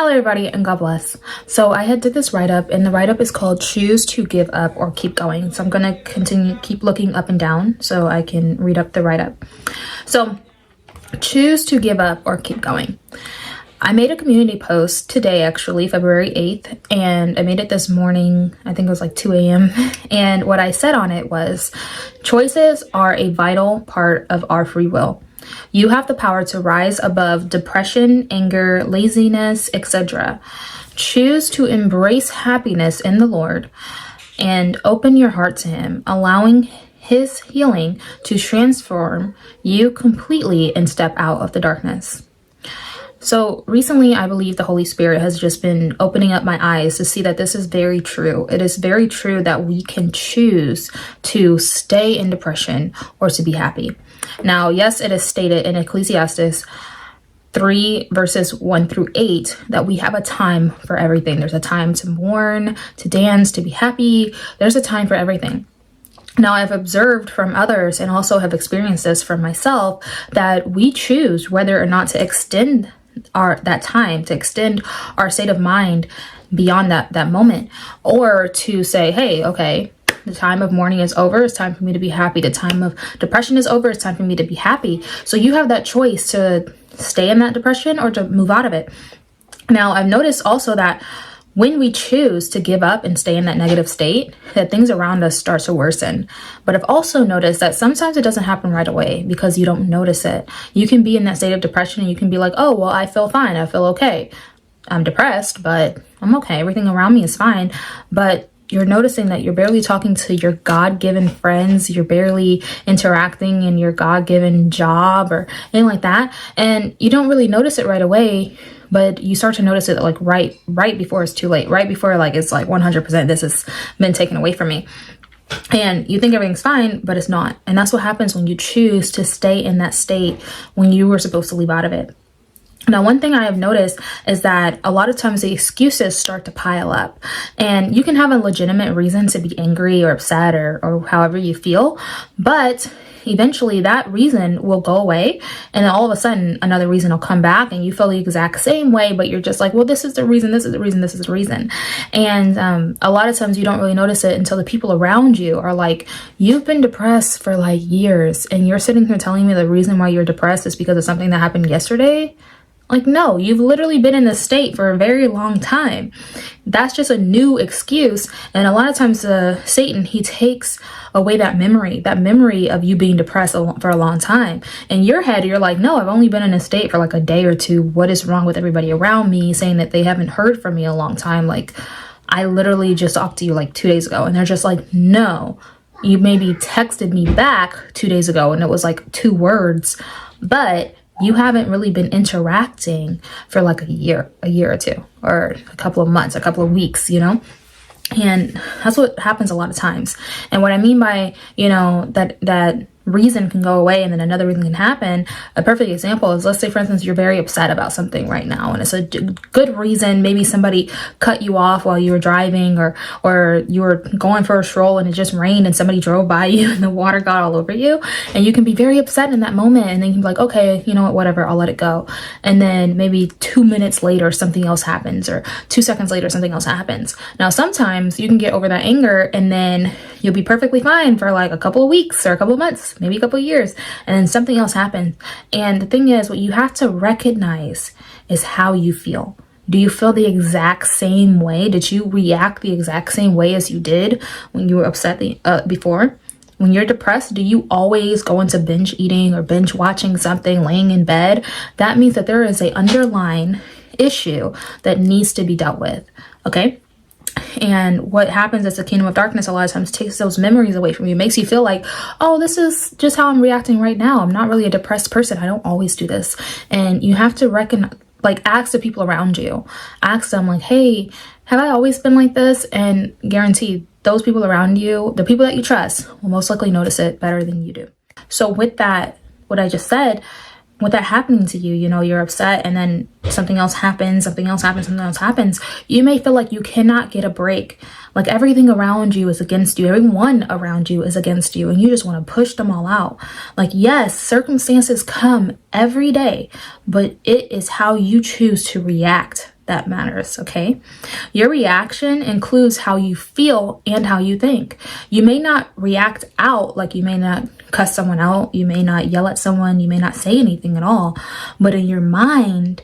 Hello everybody and God bless. So I had did this write-up, and the write-up is called Choose to Give Up or Keep Going. So I'm going to keep looking up and down so I can read up the write-up. So choose to give up or keep going. I made a community post today, actually February 8th, and I made it this morning. I think it was like 2 a.m. And what I said on it was, choices are a vital part of our free will. You have the power to rise above depression, anger, laziness, etc. Choose to embrace happiness in the Lord and open your heart to Him, allowing His healing to transform you completely and step out of the darkness. So recently, I believe the Holy Spirit has just been opening up my eyes to see that this is very true. It is very true that we can choose to stay in depression or to be happy. Now, yes, it is stated in Ecclesiastes 3 verses 1 through 8 that we have a time for everything. There's a time to mourn, to dance, to be happy. There's a time for everything. Now, I've observed from others and also have experienced this from myself that we choose whether or not to extend that time, to extend our state of mind beyond that moment, or to say, hey, okay, the time of mourning is over. It's time for me to be happy. The time of depression is over. It's time for me to be happy. So you have that choice to stay in that depression or to move out of it. Now, I've noticed also that when we choose to give up and stay in that negative state, that things around us start to worsen. But I've also noticed that sometimes it doesn't happen right away because you don't notice it. You can be in that state of depression and you can be like, oh, well, I feel fine. I feel okay. I'm depressed, but I'm okay. Everything around me is fine. But you're noticing that you're barely talking to your God-given friends. You're barely interacting in your God-given job or anything like that. And you don't really notice it right away, but you start to notice it like right before it's too late, right before like it's like 100% this has been taken away from me. And you think everything's fine, but it's not. And that's what happens when you choose to stay in that state when you were supposed to leave out of it. Now, one thing I have noticed is that a lot of times the excuses start to pile up, and you can have a legitimate reason to be angry or upset or however you feel, but eventually that reason will go away, and then all of a sudden another reason will come back and you feel the exact same way, but you're just like, well, this is the reason, this is the reason, this is the reason. And a lot of times you don't really notice it until the people around you are like, you've been depressed for like years and you're sitting here telling me the reason why you're depressed is because of something that happened yesterday. Like, no, you've literally been in this state for a very long time. That's just a new excuse. And a lot of times Satan, he takes away that memory of you being depressed for a long time. In your head, you're like, no, I've only been in a state for like a day or two. What is wrong with everybody around me saying that they haven't heard from me in a long time? Like, I literally just talked to you like 2 days ago. And they're just like, no, you maybe texted me back 2 days ago and it was like 2 words, but you haven't really been interacting for like a year or two, or a couple of months, a couple of weeks, you know? And that's what happens a lot of times. And what I mean by, you know, that reason can go away and then another reason can happen. A perfect example is, let's say, for instance, you're very upset about something right now and it's a good reason. Maybe somebody cut you off while you were driving, or you were going for a stroll and it just rained and somebody drove by you and the water got all over you, and you can be very upset in that moment, and then you can be like, okay, you know what, whatever, I'll let it go. And then maybe 2 minutes later something else happens, or 2 seconds later something else happens. Now sometimes you can get over that anger and then you'll be perfectly fine for like a couple of weeks or a couple of months, maybe a couple of years, and then something else happens. And the thing is, what you have to recognize is how you feel. Do you feel the exact same way? Did you react the exact same way as you did when you were upset before? When you're depressed, do you always go into binge eating or binge watching something, laying in bed? That means that there is an underlying issue that needs to be dealt with, okay? And what happens is the kingdom of darkness a lot of times takes those memories away from you, makes you feel like, oh, this is just how I'm reacting right now. I'm not really a depressed person. I don't always do this. And you have to ask the people around you, ask them like, hey, have I always been like this? And guarantee those people around you, the people that you trust, will most likely notice it better than you do. So with that, what I just said, with that happening to you, you know, you're upset and then something else happens, you may feel like you cannot get a break. Like everything around you is against you. Everyone around you is against you, and you just want to push them all out. Like, yes, circumstances come every day, but it is how you choose to react that matters, okay? Your reaction includes how you feel and how you think. You may not react out, like you may not cuss someone out, you may not yell at someone, you may not say anything at all, but in your mind,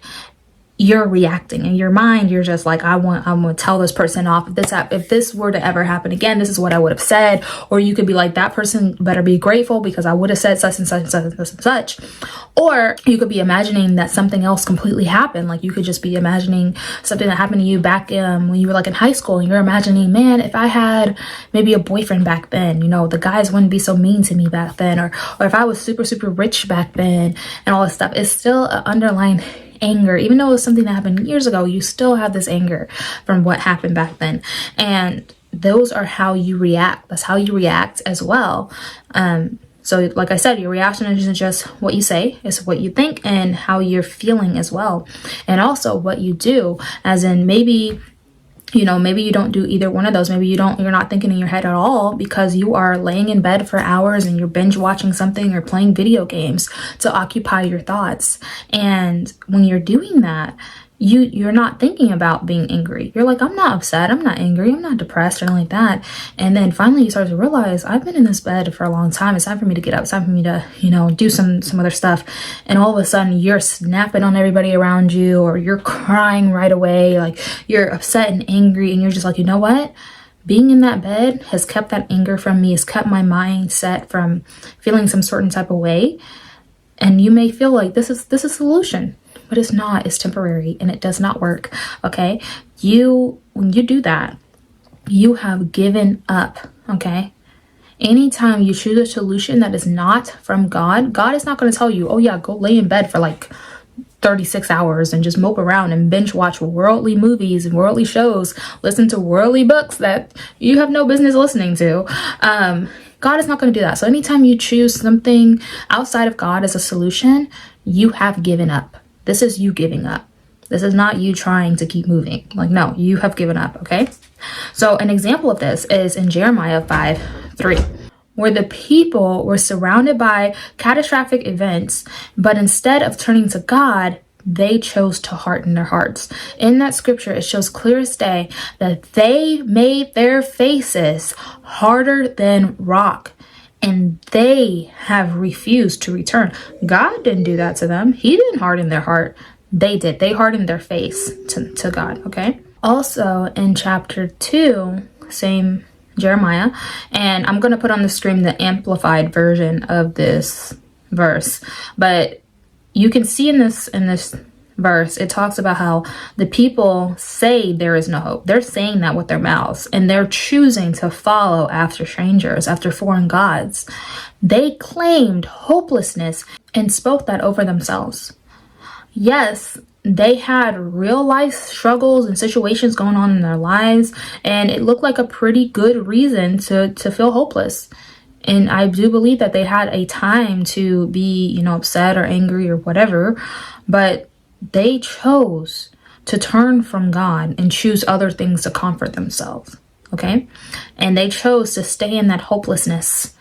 you're reacting. In your mind, you're just like, I'm gonna tell this person off. If this were to ever happen again, this is what I would have said. Or you could be like, that person better be grateful because I would have said such and such and such and such and such. Or you could be imagining that something else completely happened. Like you could just be imagining something that happened to you back when you were like in high school, and you're imagining, man, if I had maybe a boyfriend back then, you know, the guys wouldn't be so mean to me back then. Or if I was super, super rich back then and all this stuff. It's still an underlying anger. Even though it was something that happened years ago, you still have this anger from what happened back then. And those are how you react. That's how you react as well. So like I said, your reaction isn't just what you say, it's what you think and how you're feeling as well. And also what you do, as in maybe you don't do either one of those. Maybe you're not thinking in your head at all because you are laying in bed for hours and you're binge watching something or playing video games to occupy your thoughts. And when you're doing that, you're not thinking about being angry. You're like, I'm not upset, I'm not angry, I'm not depressed or anything like that. And then finally you start to realize, I've been in this bed for a long time. It's time for me to get up. It's time for me to, do some other stuff. And all of a sudden you're snapping on everybody around you, or you're crying right away. Like you're upset and angry, and you're just like, you know what? Being in that bed has kept that anger from me, has kept my mindset from feeling some certain type of way. And you may feel like this is a solution. But it's not. It's temporary and it does not work. Okay. When you do that, you have given up. Okay. Anytime you choose a solution that is not from God, God is not going to tell you, oh yeah, go lay in bed for like 36 hours and just mope around and binge watch worldly movies and worldly shows, listen to worldly books that you have no business listening to. God is not going to do that. So anytime you choose something outside of God as a solution, you have given up. This is you giving up. This is not you trying to keep moving. Like, no, you have given up, okay? So an example of this is in Jeremiah 5:3, where the people were surrounded by catastrophic events, but instead of turning to God, they chose to harden their hearts. In that scripture, it shows clear as day that they made their faces harder than rock. And they have refused to return. God didn't do that to them. He didn't harden their heart. They did. They hardened their face to God, okay? Also, in chapter 2, same Jeremiah, and I'm going to put on the screen the amplified version of this verse. But you can see in this verse, it talks about how the people say there is no hope. They're saying that with their mouths, and they're choosing to follow after strangers, after foreign gods. They claimed hopelessness and spoke that over themselves. Yes, they had real life struggles and situations going on in their lives, and it looked like a pretty good reason to feel hopeless. And I do believe that they had a time to be, upset or angry or whatever, but they chose to turn from God and choose other things to comfort themselves, okay? And they chose to stay in that hopelessness,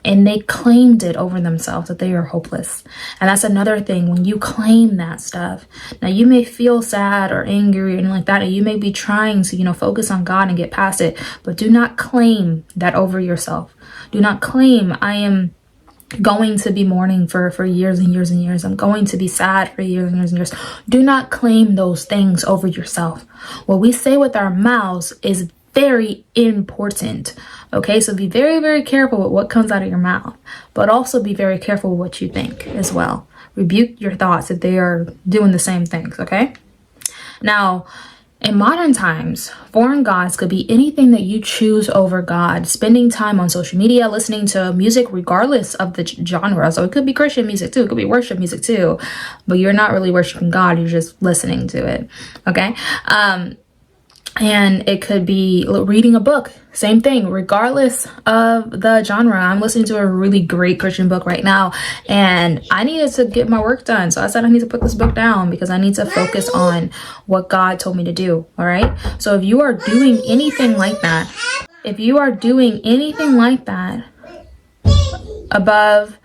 and they claimed it over themselves that they are hopeless. And that's another thing, when you claim that stuff. Now, you may feel sad or angry or anything like that, and you may be trying to, focus on God and get past it, but do not claim that over yourself. Do not claim, I am going to be mourning for years and years and years. I'm going to be sad for years and years and years. Do not claim those things over yourself. What we say with our mouths is very important. Okay, so be very, very careful with what comes out of your mouth, but also be very careful with what you think as well. Rebuke your thoughts if they are doing the same things, okay? Now, in modern times, foreign gods could be anything that you choose over God. Spending time on social media, listening to music regardless of the genre. So it could be Christian music too. It could be worship music too. But you're not really worshiping God. You're just listening to it. Okay? And it could be reading a book. Same thing, regardless of the genre. I'm listening to a really great Christian book right now, and I needed to get my work done. So I said I need to put this book down because I need to focus on what God told me to do. All right. So if you are doing anything like that, above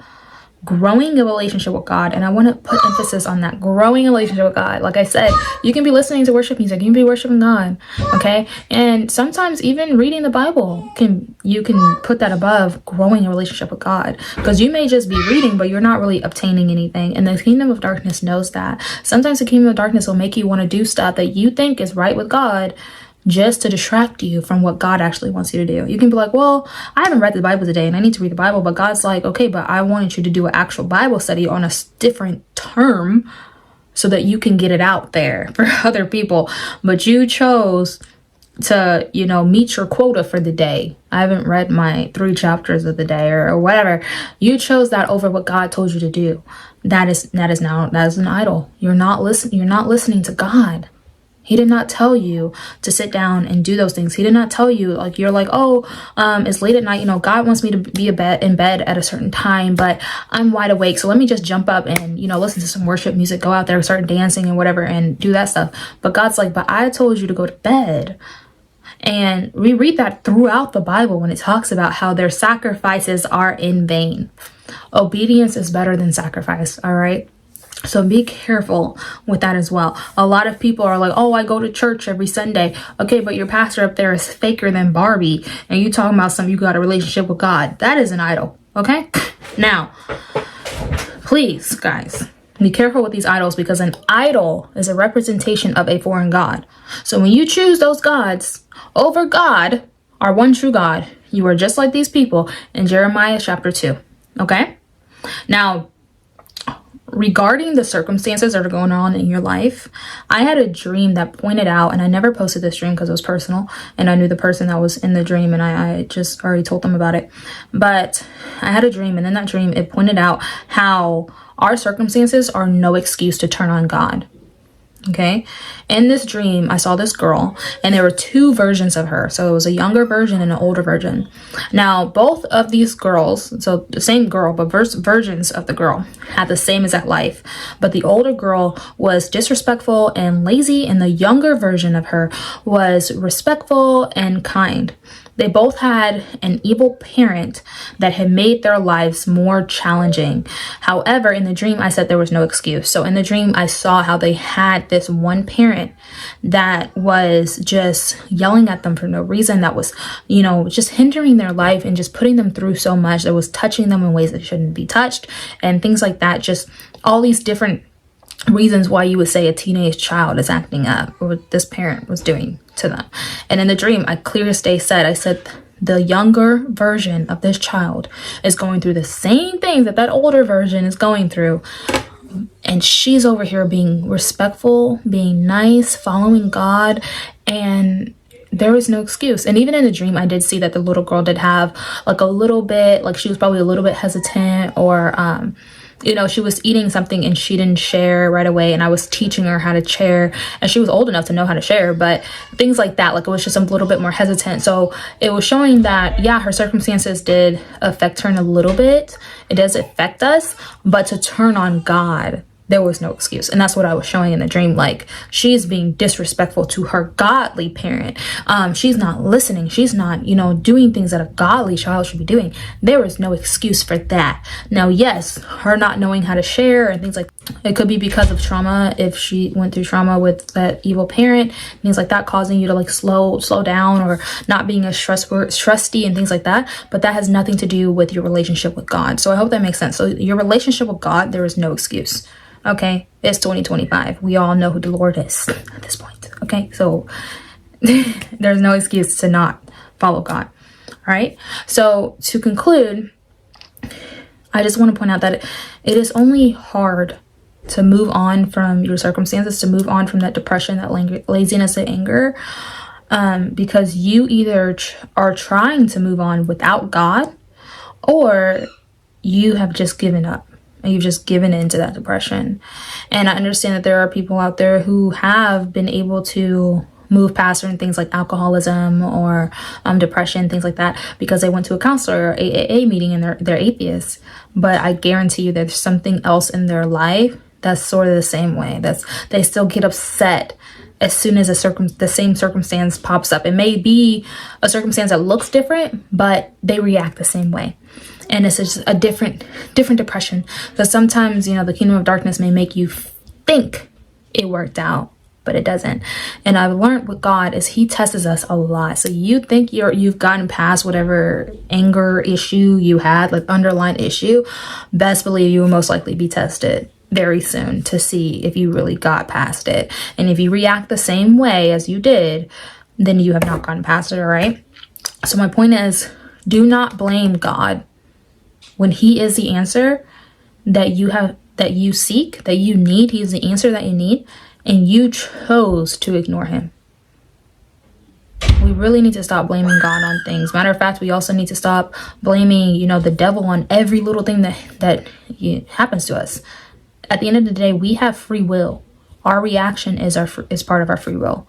growing a relationship with God. And I want to put emphasis on that, growing a relationship with God. Like I said, you can be listening to worship music, you can be worshiping God, okay? And sometimes even reading the Bible, you can put that above growing a relationship with God, because you may just be reading, but you're not really obtaining anything. And the kingdom of darkness knows that. Sometimes the kingdom of darkness will make you want to do stuff that you think is right with God, just to distract you from what God actually wants you to do. You can be like, well, I haven't read the Bible today and I need to read the Bible. But God's like, okay, but I wanted you to do an actual Bible study on a different term so that you can get it out there for other people. But you chose to, meet your quota for the day. I haven't read my 3 chapters of the day or whatever. You chose that over what God told you to do. That is an idol. You're not listening to God. He did not tell you to sit down and do those things. He did not tell you, like, you're like, it's late at night. God wants me to be in bed at a certain time, but I'm wide awake. So let me just jump up and, listen to some worship music, go out there, start dancing and whatever, and do that stuff. But God's like, but I told you to go to bed. And we read that throughout the Bible when it talks about how their sacrifices are in vain. Obedience is better than sacrifice. All right. So be careful with that as well. A lot of people are like, oh, I go to church every Sunday. Okay, but your pastor up there is faker than Barbie. And you talking about something, you got a relationship with God. That is an idol. Okay. Now, please, guys, be careful with these idols, because an idol is a representation of a foreign god. So when you choose those gods over God, our one true God, you are just like these people in Jeremiah chapter 2. Okay. Now, regarding the circumstances that are going on in your life, I had a dream that pointed out, and I never posted this dream because it was personal and I knew the person that was in the dream, and I just already told them about it. But I had a dream, and in that dream, it pointed out how our circumstances are no excuse to turn on God. Okay. In this dream, I saw this girl, and there were 2 versions of her. So it was a younger version and an older version. Now, both of these girls, so the same girl, but versions of the girl, had the same exact life. But the older girl was disrespectful and lazy, and the younger version of her was respectful and kind. They both had an evil parent that had made their lives more challenging. However, in the dream, I said there was no excuse. So in the dream, I saw how they had this one parent that was just yelling at them for no reason, that was, just hindering their life and just putting them through so much, that was touching them in ways that shouldn't be touched and things like that. Just all these different reasons why you would say a teenage child is acting up, or what this parent was doing to them. And in the dream, I clear as day I said the younger version of this child is going through the same things that older version is going through. And she's over here being respectful, being nice, following God, and there was no excuse. And even in the dream, I did see that the little girl did have like a little bit, like she was probably a little bit hesitant, or she was eating something and she didn't share right away, and I was teaching her how to share, and she was old enough to know how to share, but things like that, like it was just a little bit more hesitant. So it was showing that, yeah, her circumstances did affect her in a little bit. It does affect us, but to turn on God, there was no excuse. And that's what I was showing in the dream. Like, she's being disrespectful to her godly parent. She's not listening. She's not, doing things that a godly child should be doing. There is no excuse for that. Now, yes, her not knowing how to share and things like that, it could be because of trauma. If she went through trauma with that evil parent, things like that, causing you to like slow down, or not being as trusty and things like that. But that has nothing to do with your relationship with God. So I hope that makes sense. So your relationship with God, there is no excuse. Okay, it's 2025. We all know who the Lord is at this point. Okay, so there's no excuse to not follow God. All right, so to conclude, I just want to point out that it is only hard to move on from your circumstances, to move on from that depression, that laziness, and anger, because you either are trying to move on without God, or you have just given up. And you've just given in to that depression. And I understand that there are people out there who have been able to move past certain things like alcoholism or depression, things like that, because they went to a counselor or AAA meeting and they're atheists. But I guarantee you there's something else in their life that's sort of the same way. They still get upset as soon as the same circumstance pops up. It may be a circumstance that looks different, but they react the same way. And it's just a different depression. Because sometimes, you know, the kingdom of darkness may make you think it worked out, but it doesn't. And I've learned with God is he tests us a lot. So you think you've gotten past whatever anger issue you had, like underlying issue, best believe you will most likely be tested very soon to see if you really got past it. And if you react the same way as you did, then you have not gotten past it. All right. So my point is, do not blame God when he is the answer that you seek, that you need. He is the answer that you need. And you chose to ignore him. We really need to stop blaming God on things. Matter of fact, we also need to stop blaming, you know, the devil on every little thing that happens to us. At the end of the day, we have free will. Our reaction is part of our free will.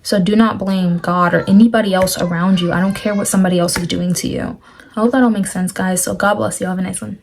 So do not blame God or anybody else around you. I don't care what somebody else is doing to you. I hope that all makes sense, guys. So God bless you. Have a nice one.